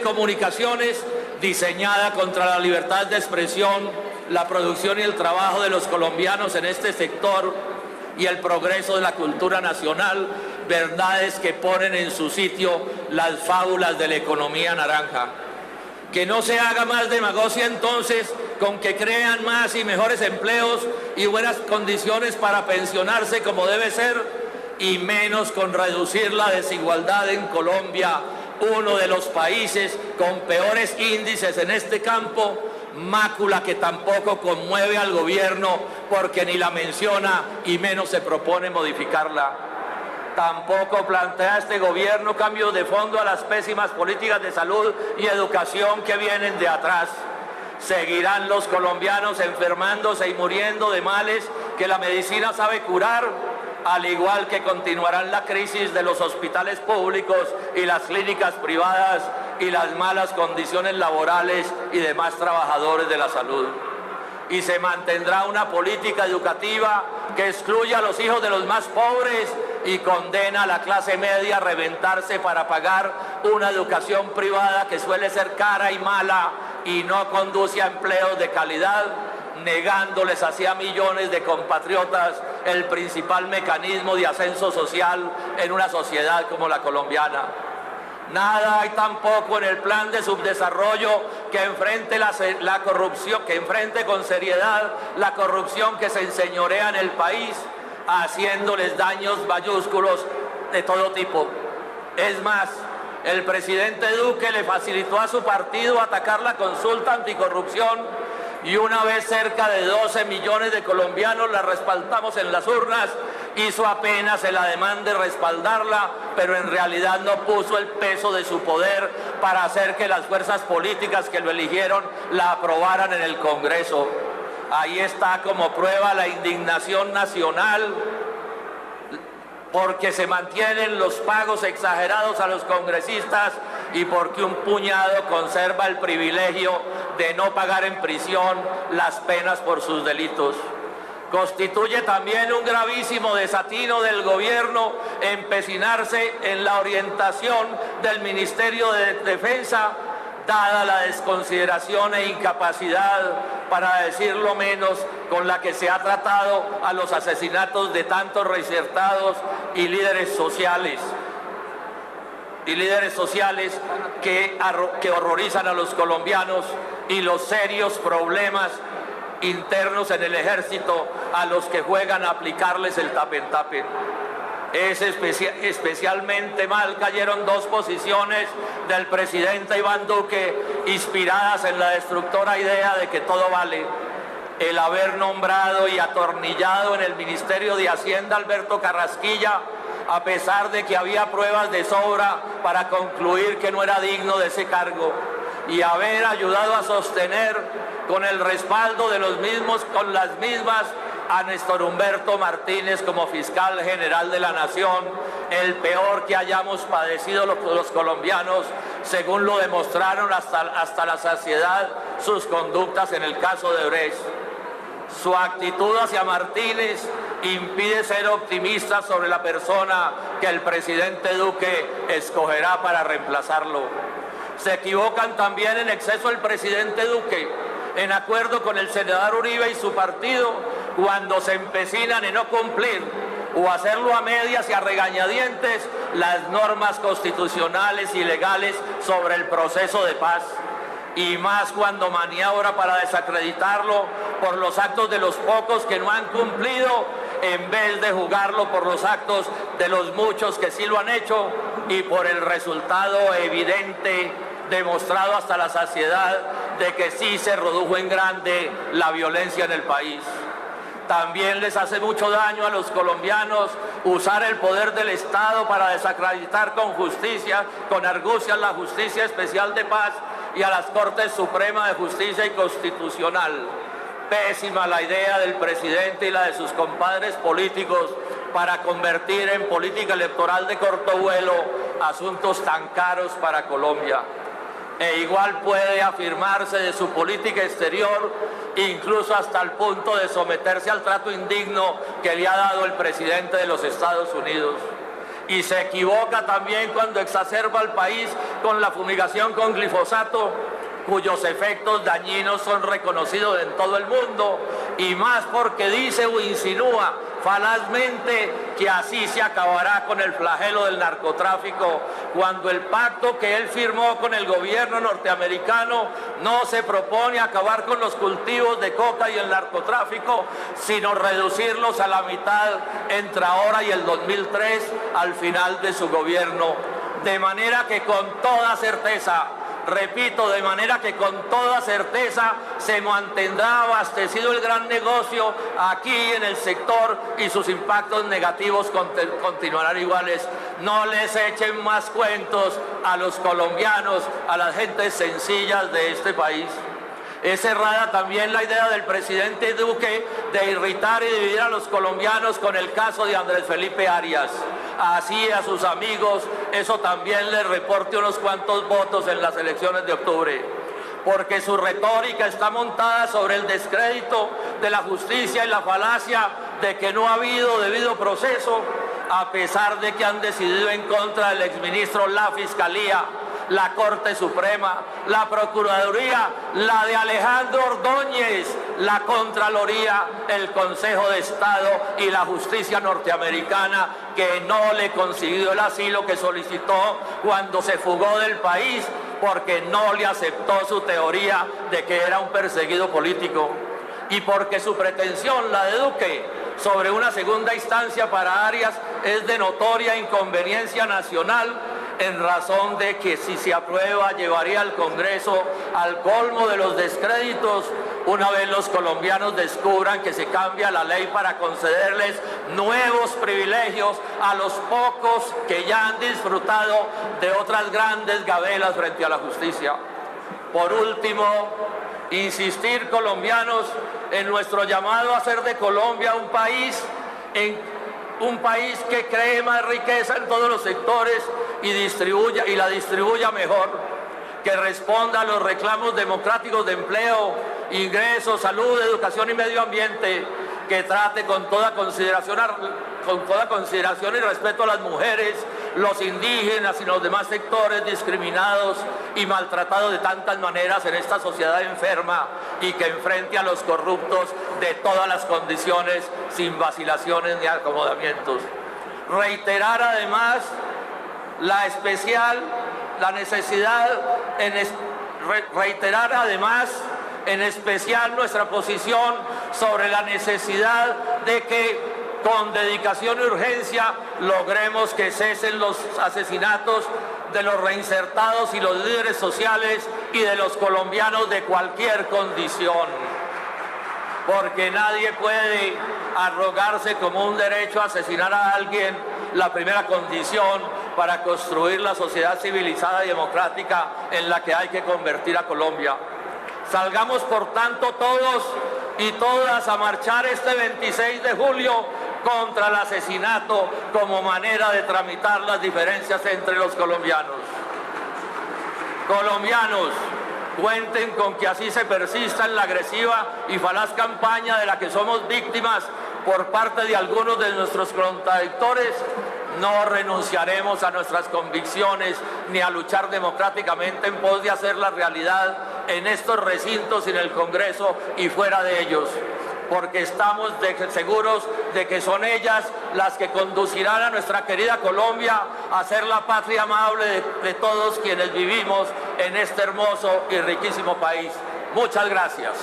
Comunicaciones diseñada contra la libertad de expresión, la producción y el trabajo de los colombianos en este sector y el progreso de la cultura nacional, verdades que ponen en su sitio las fábulas de la economía naranja. Que no se haga más demagogia entonces con que crean más y mejores empleos y buenas condiciones para pensionarse como debe ser, y menos con reducir la desigualdad en Colombia, uno de los países con peores índices en este campo, mácula que tampoco conmueve al gobierno porque ni la menciona y menos se propone modificarla. Tampoco plantea este gobierno cambios de fondo a las pésimas políticas de salud y educación que vienen de atrás. Seguirán los colombianos enfermándose y muriendo de males que la medicina sabe curar, al igual que continuarán la crisis de los hospitales públicos y las clínicas privadas y las malas condiciones laborales y demás trabajadores de la salud. Y se mantendrá una política educativa que excluye a los hijos de los más pobres y condena a la clase media a reventarse para pagar una educación privada que suele ser cara y mala y no conduce a empleos de calidad, negándoles así a millones de compatriotas el principal mecanismo de ascenso social en una sociedad como la colombiana. Nada hay tampoco en el plan de subdesarrollo que enfrente la corrupción, que enfrente con seriedad la corrupción que se enseñorea en el país, haciéndoles daños mayúsculos de todo tipo. Es más, el presidente Duque le facilitó a su partido atacar la consulta anticorrupción y una vez cerca de 12 millones de colombianos la respaldamos en las urnas, hizo apenas el ademán de respaldarla, pero en realidad no puso el peso de su poder para hacer que las fuerzas políticas que lo eligieron la aprobaran en el Congreso. Ahí está como prueba la indignación nacional, porque se mantienen los pagos exagerados a los congresistas y porque un puñado conserva el privilegio de no pagar en prisión las penas por sus delitos. Constituye también un gravísimo desatino del gobierno empecinarse en la orientación del Ministerio de Defensa, dada la desconsideración e incapacidad, para decirlo menos, con la que se ha tratado a los asesinatos de tantos reinsertados y líderes sociales que horrorizan a los colombianos, y los serios problemas internos en el ejército a los que juegan a aplicarles el tapen-tapen. Especialmente mal cayeron dos posiciones del presidente Iván Duque, inspiradas en la destructora idea de que todo vale. El haber nombrado y atornillado en el Ministerio de Hacienda a Alberto Carrasquilla, a pesar de que había pruebas de sobra para concluir que no era digno de ese cargo, y haber ayudado a sostener con el respaldo de los mismos, con las mismas, a Néstor Humberto Martínez como fiscal general de la Nación, el peor que hayamos padecido los colombianos, según lo demostraron hasta la saciedad sus conductas en el caso de Brecht. Su actitud hacia Martínez impide ser optimista sobre la persona que el presidente Duque escogerá para reemplazarlo. Se equivocan también en exceso el presidente Duque, en acuerdo con el senador Uribe y su partido, cuando se empecinan en no cumplir o hacerlo a medias y a regañadientes las normas constitucionales y legales sobre el proceso de paz, y más cuando maniobra para desacreditarlo por los actos de los pocos que no han cumplido, en vez de jugarlo por los actos de los muchos que sí lo han hecho y por el resultado evidente, demostrado hasta la saciedad, de que sí se redujo en grande la violencia en el país. También les hace mucho daño a los colombianos usar el poder del Estado para desacreditar con justicia, con argucias, la Justicia Especial de Paz y a las Cortes Suprema de Justicia y Constitucional. Pésima la idea del presidente y la de sus compadres políticos para convertir en política electoral de corto vuelo asuntos tan caros para Colombia. E igual puede afirmarse de su política exterior, incluso hasta el punto de someterse al trato indigno que le ha dado el presidente de los Estados Unidos. Y se equivoca también cuando exacerba al país con la fumigación con glifosato, cuyos efectos dañinos son reconocidos en todo el mundo, y más porque dice o insinúa falazmente que así se acabará con el flagelo del narcotráfico, cuando el pacto que él firmó con el gobierno norteamericano no se propone acabar con los cultivos de coca y el narcotráfico, sino reducirlos a la mitad entre ahora y el 2003, al final de su gobierno. De manera que con toda certeza, repito, de manera que con toda certeza se mantendrá abastecido el gran negocio aquí en el sector y sus impactos negativos continuarán iguales. No les echen más cuentos a los colombianos, a las gentes sencillas de este país. Es errada también la idea del presidente Duque de irritar y dividir a los colombianos con el caso de Andrés Felipe Arias. Así a sus amigos eso también les reporte unos cuantos votos en las elecciones de octubre. Porque su retórica está montada sobre el descrédito de la justicia y la falacia de que no ha habido debido proceso, a pesar de que han decidido en contra del exministro la Fiscalía, la Corte Suprema, la Procuraduría, la de Alejandro Ordóñez, la Contraloría, el Consejo de Estado y la justicia norteamericana, que no le consiguió el asilo que solicitó cuando se fugó del país porque no le aceptó su teoría de que era un perseguido político. Y porque su pretensión, la de Duque, sobre una segunda instancia para Arias es de notoria inconveniencia nacional, en razón de que si se aprueba llevaría al Congreso al colmo de los descréditos, una vez los colombianos descubran que se cambia la ley para concederles nuevos privilegios a los pocos que ya han disfrutado de otras grandes gabelas frente a la justicia. Por último, insistir, colombianos, en nuestro llamado a hacer de Colombia un país que cree más riqueza en todos los sectores y la distribuya mejor, que responda a los reclamos democráticos de empleo, ingresos, salud, educación y medio ambiente, que trate con toda consideración y respeto a las mujeres, los indígenas y los demás sectores discriminados y maltratados de tantas maneras en esta sociedad enferma, y que enfrente a los corruptos de todas las condiciones sin vacilaciones ni acomodamientos. Reiterar además en especial nuestra posición sobre la necesidad de que con dedicación y urgencia logremos que cesen los asesinatos de los reinsertados y los líderes sociales y de los colombianos de cualquier condición, porque nadie puede arrogarse como un derecho a asesinar a alguien, la primera condición para construir la sociedad civilizada y democrática en la que hay que convertir a Colombia. Salgamos por tanto todos y todas a marchar este 26 de julio contra el asesinato como manera de tramitar las diferencias entre los colombianos. Colombianos, cuenten con que así se persista en la agresiva y falaz campaña de la que somos víctimas por parte de algunos de nuestros contradictores. No renunciaremos a nuestras convicciones ni a luchar democráticamente en pos de hacer la realidad en estos recintos y en el Congreso y fuera de ellos, porque estamos seguros de que son ellas las que conducirán a nuestra querida Colombia a ser la patria amable de todos quienes vivimos en este hermoso y riquísimo país. Muchas gracias.